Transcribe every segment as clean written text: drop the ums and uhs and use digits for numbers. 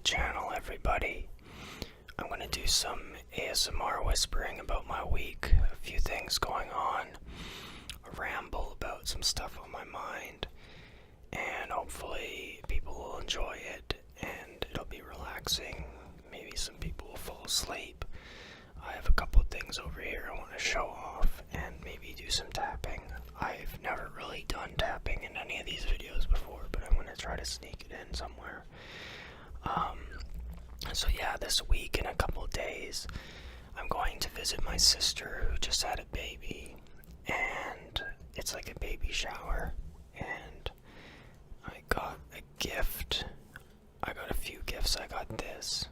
channel, everybody. I'm going to do some ASMR whispering about my week, a few things going on, a ramble about some stuff on my mind, and hopefully people will enjoy it and it'll be relaxing. Maybe some people will fall asleep. I have a couple of things over here I want to show off and maybe do some tapping. I've never really done tapping in any of these videos before, but I'm going to try to sneak it in somewhere. So yeah, this week in a couple of days, I'm going to visit my sister who just had a baby, and it's like a baby shower, and I got a gift. I got a few gifts. I got this,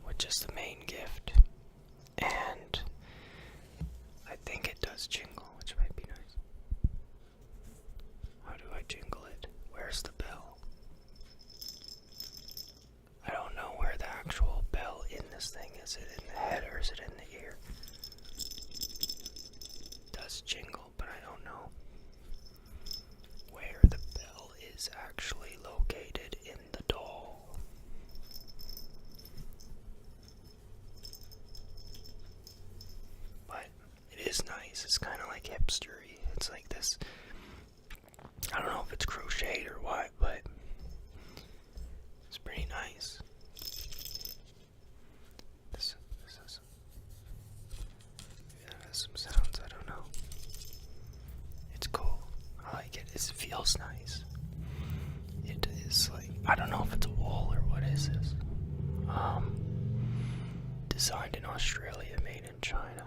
which is the main gift, and I think it does jingle, which might be nice. How do I jingle it? Where's the bell? I don't know where the actual bell in this thing is. Is it in the head or is it in the ear? It does jingle, but I don't know where the bell is actually located in the doll. But it is nice. It's kind of like hipstery. It's like this. I don't know if it's crocheted or what, but it's pretty nice. This has some sounds, I don't know. It's cool. I like it. It feels nice. It is like, I don't know if it's wool or what is this. Designed in Australia, made in China.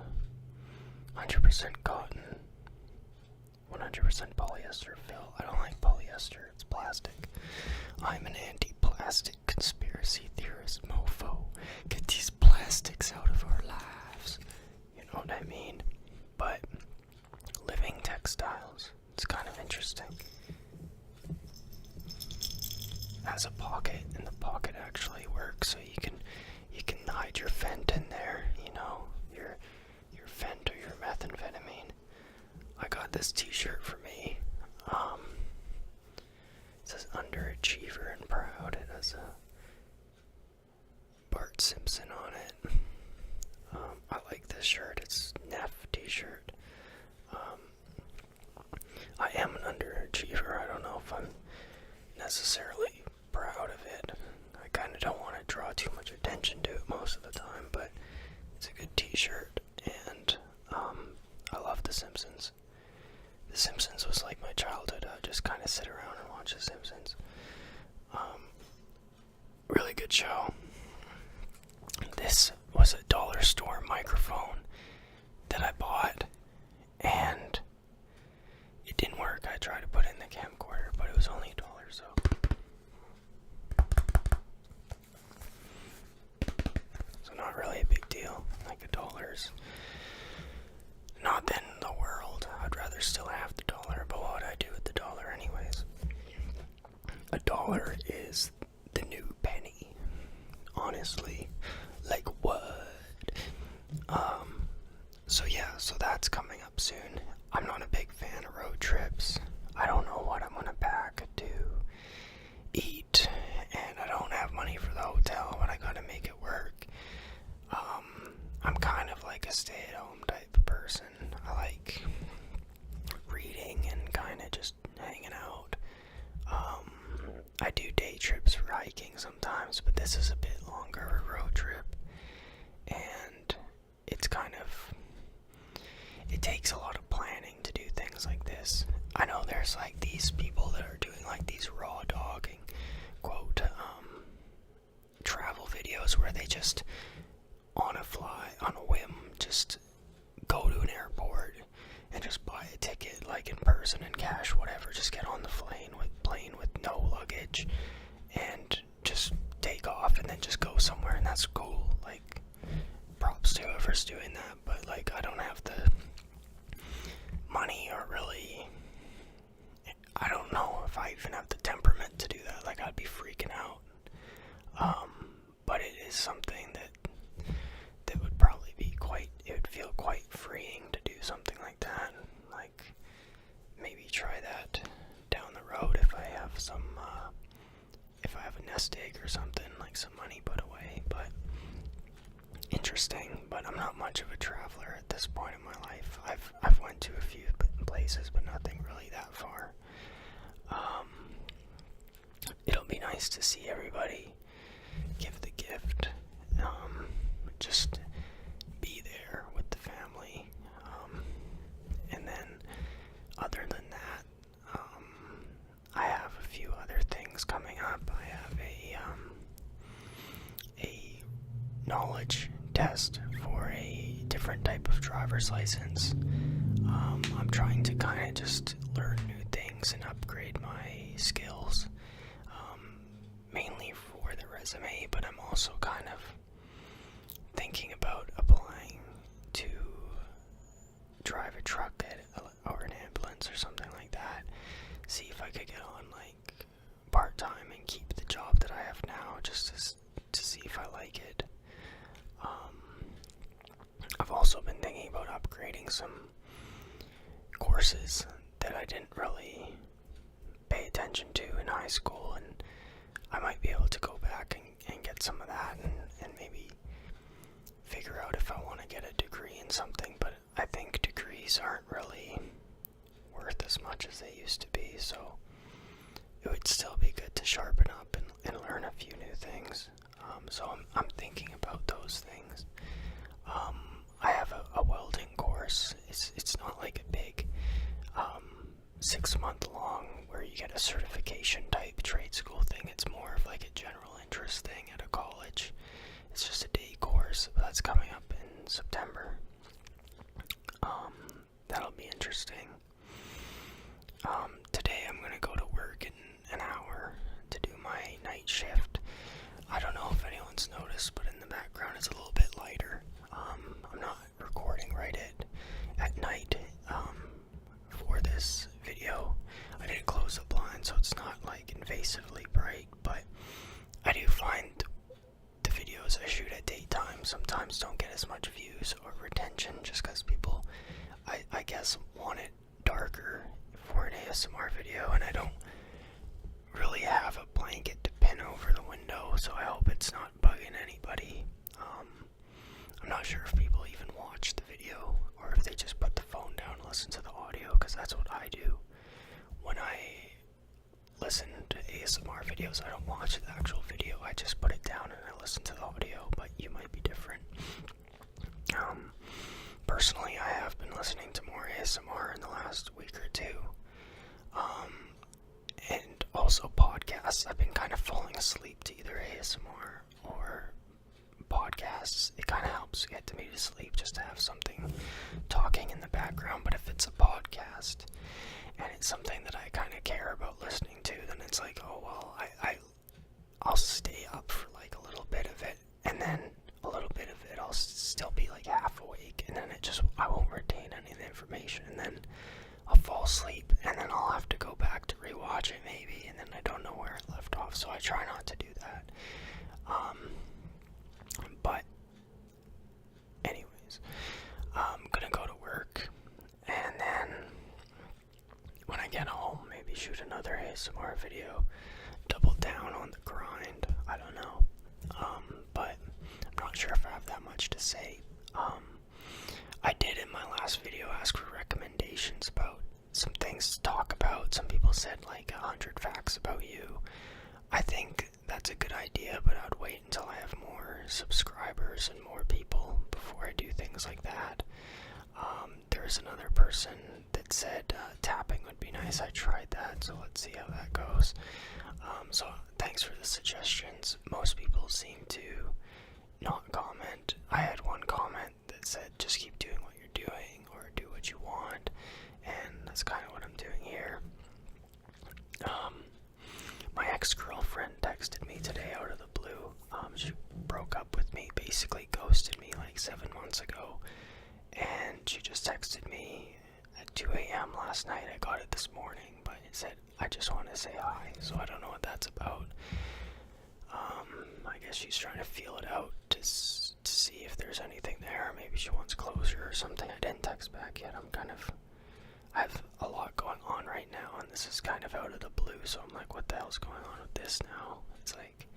100% cotton. 100% polyester fill. I don't like polyester, it's plastic. I'm an anti-plastic conspiracy theorist mofo. Get these plastics out of our lives. You know what I mean? But living textiles, it's kind of interesting. Has a pocket, and the pocket actually works, so you can hide your Fent in there, you know, your Fent or your methamphetamine. I got this t-shirt for me. It says underachiever and proud. It has a Bart Simpson on it. I like this shirt. It's Neff t-shirt. I am an underachiever. I don't know if I'm necessarily proud of it. I kind of don't want to draw too much attention to it most of the time, but it's a good t-shirt, and I love The Simpsons. The Simpsons was like my childhood. I just kind of sit around and watch The Simpsons. Really good show. This was a dollar store microphone that I bought, and it didn't work. I tried to put it in the camcorder, but it was only $1, so. So not really a big deal. Like $1's not the end of the world. I'd rather still have the dollar, but what would I do with the dollar anyways? $1 is the new penny. Honestly. Like what? So yeah, so that's coming up soon. I'm not a big fan of road trips. I don't know what I'm gonna pack to eat, and I don't have money for the hotel, but I gotta make it work. I'm kind of like a stay-at-home type of person. I like reading and kind of just hanging out. I do day trips for hiking sometimes, but this is a bit longer of a road trip, and it's kind of, it takes a lot of planning to do things like this. I know there's like these people that are doing like these raw dogging, quote, travel videos where they just on a whim, just go to an airport and just buy a ticket, like in person and cash, whatever, just get on the plane with no luggage and just take off and then just go somewhere, and that's cool. Like, props to whoever's doing that, but like, I don't have the money, or really, I don't know if I even have the temperament to do that. Like, I'd be freaking out. But it is something that would probably be it would feel quite freeing to do something like that. Like, maybe try that down the road if I have some, if I have nest egg or something, like some money put away. But interesting. But I'm not much of a traveler at this point in my life. I've went to a few places, but nothing really that far. It'll be nice to see everybody, give the gift, just be there with the family, and then other than that, I have a few other things coming up. I have a knowledge test for a different type of driver's license. I'm trying to kind of just learn new things and upgrade my skills, mainly for the resume, but I'm also kind of thinking about applying to drive a truck or an ambulance or something like that. See if I could get on like part-time and keep the job that I have now, just to see if I like it. I've also been thinking about upgrading some courses that I didn't really pay attention to in high school, and I might be able to go back and get some of that and maybe figure out if I want to get a degree in something. But I think degrees aren't really worth as much as they used to be, so it would still be good to sharpen up and learn a few new things. So I'm thinking about those things. I have a welding course. It's not like a big 6-month long where you get a certification type trade school thing. It's more of like a general interest thing at a college. It's just a day course. That's coming up in September. That'll be interesting. Today I'm gonna go to work in an hour to do my night shift. I don't know if anyone's noticed, but in the background it's a little bit lighter. I'm not recording right at night for this video. I didn't close the blind, so it's not like invasively bright, but I do find the videos I shoot at daytime sometimes don't get as much views or retention, just because people, I guess, want it darker for an ASMR video, and I don't really have a blanket to pin over the window, so I hope it's not bugging anybody. I'm not sure if people even watch the video, or if they just put the phone down and listen to the audio, because that's what I do. When I listen to ASMR videos, I don't watch the actual video, I just put it down and I listen to the audio, but you might be different. Personally, I have been listening to more ASMR in the last week or two, and also podcasts. I've been kind of falling asleep to either ASMR or podcasts. It kind of helps get me to sleep just to have something talking in the background, but if it's a podcast and it's something that I kind of care about listening to, then it's like, oh well, I'll stay up for like a little bit of it, and then a little bit of it I'll still be like half awake, and then I won't retain any of the information, and then I'll fall asleep, and then I'll have to go back to rewatch it maybe, and then I don't know where it left off, so I try not to do that. But anyways, I'm gonna go to work, and then when I get home, maybe shoot another ASMR video, double down on the grind. I don't know, but I'm not sure if I have that much to say. I did in my last video ask for recommendations about some things to talk about. Some people said like 100 facts about you. I think that's a good idea, but I'd wait until I have more subscribers and more people before I do things like that. There's another person that said tapping would be nice. I tried that, so let's see how that goes. So thanks for the suggestions. Most people seem to not comment. I had one comment that said just keep doing what you're doing, or do what you want, and that's kind of what I'm doing here. My ex-girlfriend texted me today out of the blue. She broke up with me, basically ghosted me like 7 months ago, and she just texted me at 2 a.m. last night. I got it this morning, but it said, I just want to say hi, so I don't know what that's about. I guess she's trying to feel it out to see if there's anything there. Maybe she wants closure or something. I didn't text back yet. I have a lot going on right now, and this is kind of out of the blue, so I'm like, what the hell's going on with this now? It's like,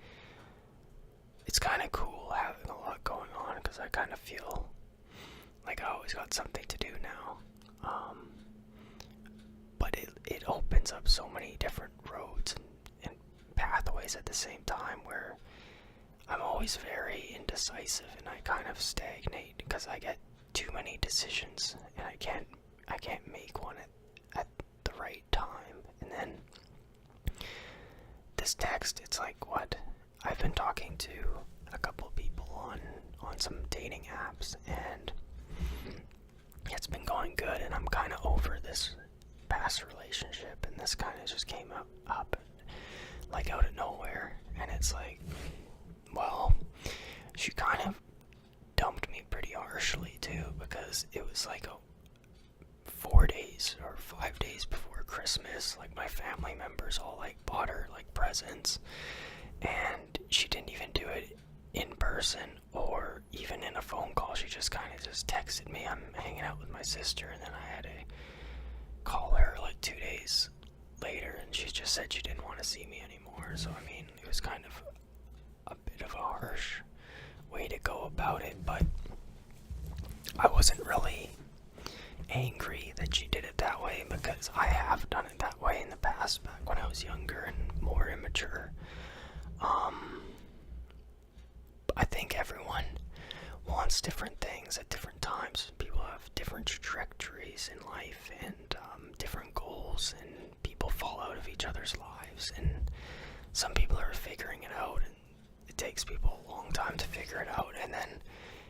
kind of cool having a lot going on because I kind of feel like I always got something to do now. But it opens up so many different roads and pathways at the same time where I'm always very indecisive and I kind of stagnate because I get too many decisions and I can't make one at the right time. And then this text, it's like, what? I've been talking to a couple people on some dating apps, and it's been going good, and I'm kind of over this past relationship, and this kind of just came up like out of nowhere, and it's like, well, she kind of dumped me pretty harshly too, because it was like 4 days or 5 days before Christmas. Like, my family members all like bought her like presents, and she didn't even do it in person or even in a phone call. She just kind of just texted me, I'm hanging out with my sister, and then I had to call her like 2 days later, and she just said she didn't want to see me anymore. So I mean, it was kind of a bit of a harsh way to go about it, but I wasn't really angry that she did it that way, because I have done it that way in the past, back when I was younger and more immature. I think everyone wants different things at different times. People have different trajectories in life and different goals, and people fall out of each other's lives, and some people are figuring it out, and it takes people a long time to figure it out, and then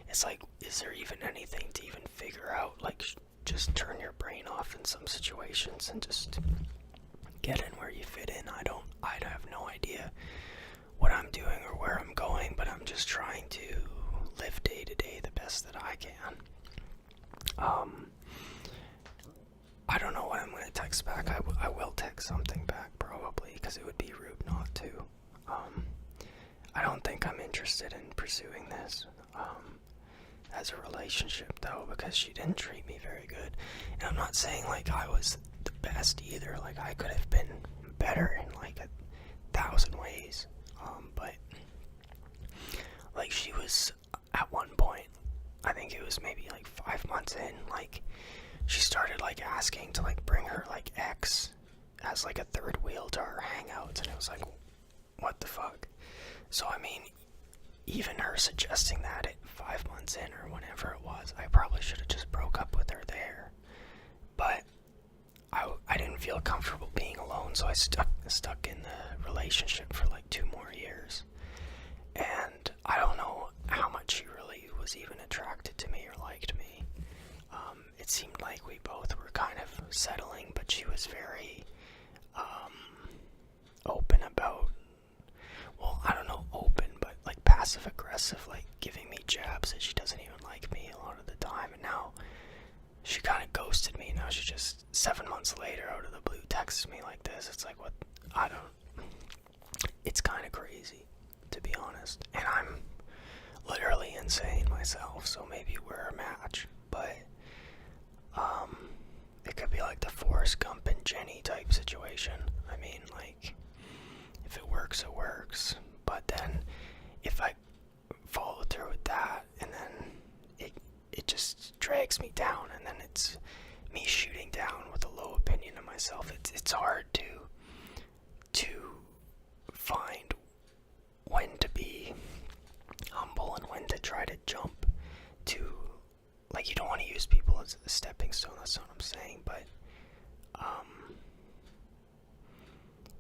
it's like, is there even anything to even figure out? Like, just turn your brain off in some situations and just get in where you fit in. I have no idea what I'm doing or where I'm going, but I'm just trying to live day to day the best that I can. I don't know what I'm going to text back. I will text something back probably, because it would be rude not to. I don't think I'm interested in pursuing this as a relationship though, because she didn't treat me very good. And I'm not saying like I was the best either. Like, I could have been better in like 1,000 ways. But like, she was at one point, I think it was maybe like 5 months in, like, she started like asking to like bring her like ex as like a third wheel to our hangouts, and it was like, what the fuck? So I mean, even her suggesting that at 5 months in or whenever it was, I probably should have just broke up with her there. But I didn't feel comfortable being alone, so I stuck in the relationship for like 2 more years. And I don't know how much she really was even attracted to me or liked me. It seemed like we both were kind of settling, but she was very open about, well, I don't know, open, but like passive aggressive, like giving me jabs that she doesn't even like me a lot of the time. And now she kind of ghosted me. Now she just 7 months later out of the blue texts me like this. It's like, what? It's kind of crazy, to be honest. And I'm literally insane myself, so maybe we're a match. But it could be like the Forrest Gump and Jenny type situation. I mean, like, if it works, it works. But then if I follow through with that, and then it just drags me down, and then it's me shooting down with a low opinion of myself. It's hard to find when to be humble and when to try to jump to, like, you don't want to use people as a stepping stone, that's what I'm saying, but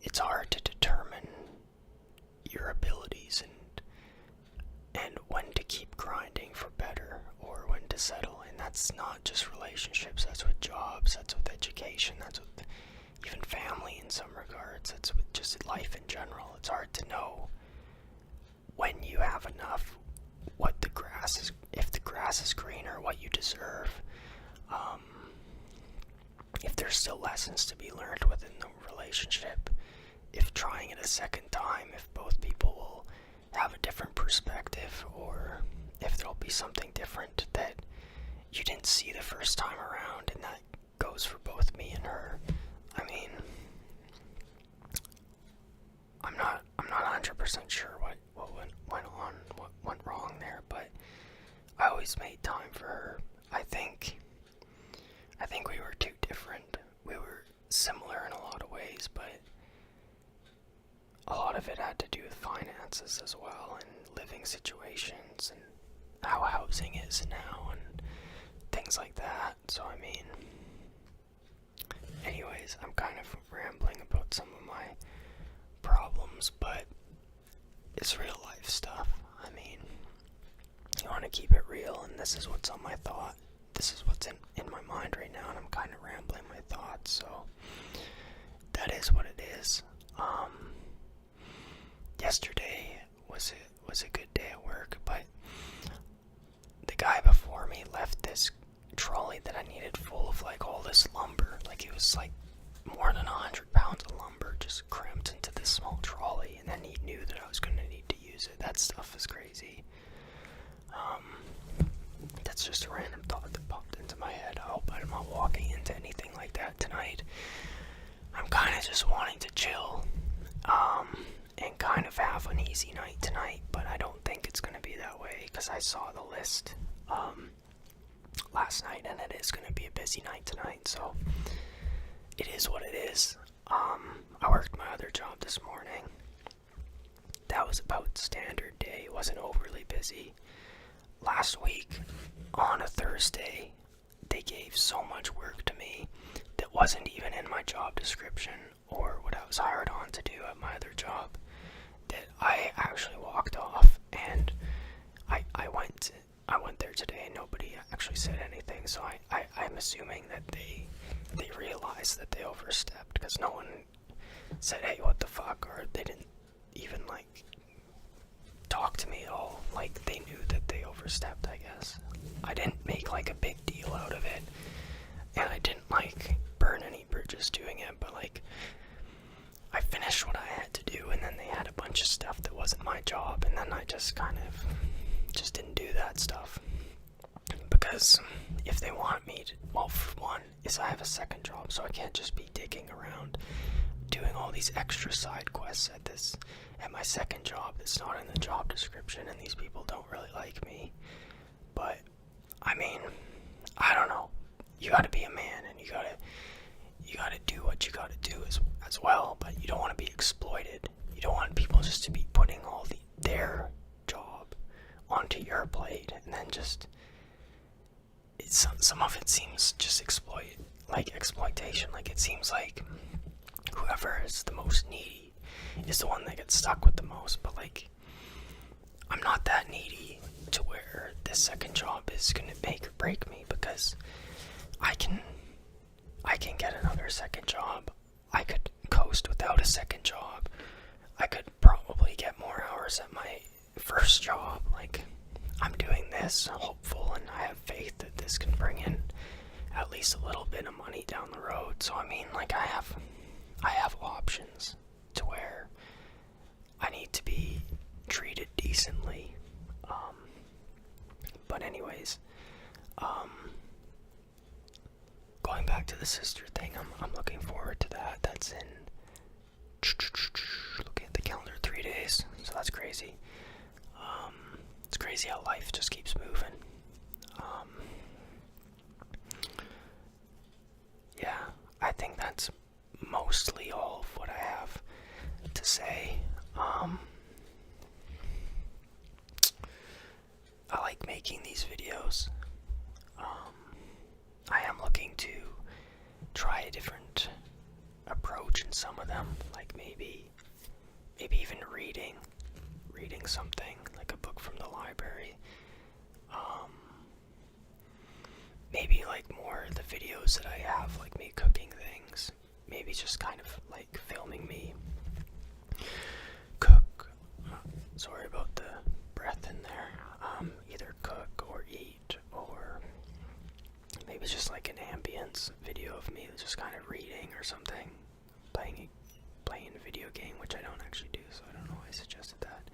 it's hard to determine your abilities and when to keep grinding for better or when to settle. And that's not just relationships, that's with jobs, that's with education, that's with even family in some regards, that's with just life in general. It's hard to know when you have enough, what the grass is, if the grass is greener, what you deserve, if there's still lessons to be learned within the relationship, if trying it a second time, if both people will have a different perspective, or if there'll be something different that you didn't see the first time around, and that goes for both me and her. I mean, I'm not 100% sure what went on, always made time for her. I think we were too different. We were similar in a lot of ways, but a lot of it had to do with finances as well, and living situations, and how housing is now, and things like that. So I mean, anyways, I'm kind of rambling about some of my problems, but it's real life stuff. I mean, you want to keep it real, and this is what's on my thought. This is what's in my mind right now, and I'm kind of rambling my thoughts, so that is what it is. Yesterday was a good day at work, but the guy before me left this trolley that I needed full of like all this lumber. Like it was like more than 100 pounds of lumber just cramped into this small trolley, and then he knew that I was going to need to use it. That stuff is crazy. That's just a random thought that popped into my head. I hope I'm not walking into anything like that tonight. I'm kind of just wanting to chill, and kind of have an easy night tonight, but I don't think it's going to be that way, because I saw the list, last night, and it is going to be a busy night tonight, so it is what it is. I worked my other job this morning. That was about standard day. It wasn't overly busy. Last week, on a Thursday, they gave so much work to me that wasn't even in my job description or what I was hired on to do at my other job, that I actually walked off, and I went there today and nobody actually said anything, so I'm assuming that they realized that they overstepped, because no one said, hey, what the fuck, or they didn't even like talk to me at all. Like, they knew that they overstepped, I guess. I didn't make like a big deal out of it, and I didn't like burn any bridges doing it, but like, I finished what I had to do, and then they had a bunch of stuff that wasn't my job, and then I just kind of just didn't do that stuff. Because if they want me to, well, for one, is I have a second job, so I can't just be digging around doing all these extra side quests at my second job that's not in the job description, and these people don't really like me. But I mean, I don't know. You gotta be a man, and you gotta do what you gotta do as well, but you don't want to be exploited. You don't want people just to be putting all their job onto your plate, and then just some of it seems just exploitation. Like, it seems like whoever is the most needy is the one that gets stuck with the most. But like, I'm not that needy to where this second job is gonna make or break me, because I can get another second job. I could coast without a second job. I could probably get more hours at my first job. Like, I'm doing this hopeful, and I have faith that this can bring in at least a little bit of money down the road. So I mean, like, I have options to where I need to be treated decently. But anyways, going back to the sister thing, I'm looking forward to that. That's in, looking at the calendar, 3 days, so that's crazy. It's crazy how life just keeps moving. Yeah, I think that's mostly all of what I have to say. I like making these videos. I am looking to try a different approach in some of them, like maybe even reading something, like a book from the library. Maybe like more of the videos that I have, like me cooking things. Maybe just kind of like filming me cook. Sorry about the breath in there. Either cook or eat, or maybe just like an ambience video of me just kind of reading or something, playing a video game, which I don't actually do, so I don't know why I suggested that.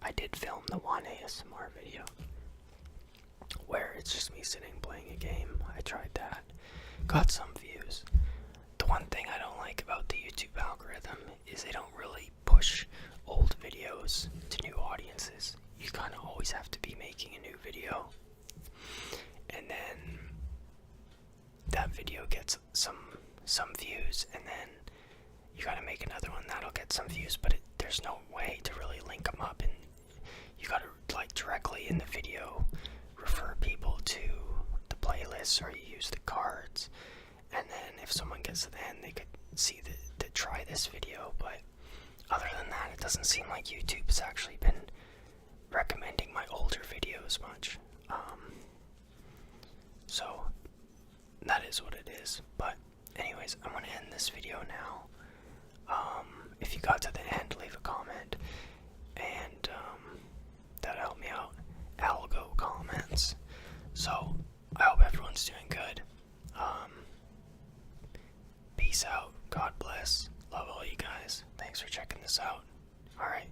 I did film the one ASMR video where it's just me sitting playing a game. I tried that, got some views. The one thing I don't like about the YouTube algorithm is they don't really push old videos to new audiences. You kind of always have to be making a new in the video refer people to the playlists, or you use the cards, and then if someone gets to the end, they could see to try this video. But other than that, it doesn't seem like YouTube's actually been recommending my older videos much. So that is what it is. But anyways, I'm gonna end this video now. If you got to the end, leave a comment, and that'll help me out. Algo comments. So I hope everyone's doing good. Peace out. God bless. Love all you guys. Thanks for checking this out. Alright.